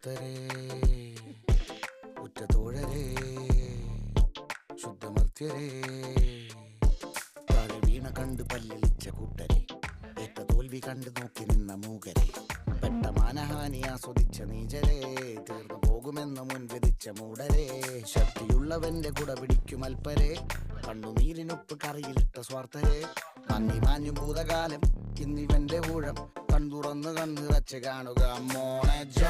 ഭക്തരേ, ഉറ്റതോഴരേ, ശുദ്ധമർത്യരേ, താഴെ വീണ കണ്ട് പല്ലിളിച്ച കൂട്ടരെ, ഏറ്റ തോൽവി കണ്ട് നോക്കി നിന്ന മൂകരെ, പെട്ട മാനഹാനി ആസ്വദിച്ച നീചരെ, തീർന്നു പോകുമെന്ന് മുൻവിധിച്ച മൂടരെ, ശക്തിയുള്ളവന്റെ കുട പിടിക്കും അൽപ്പരെ, കണ്ണുനീരിനൊപ്പ് കറിയിലിട്ട സ്വാർത്ഥരെ, നന്ദി മാഞ്ഞു ഭൂതകാലം ഇന്നിവന്റെ ഊഴം, കൺതുറന്ന് കണ്ണിറച്ച് കാണുക മോണജ.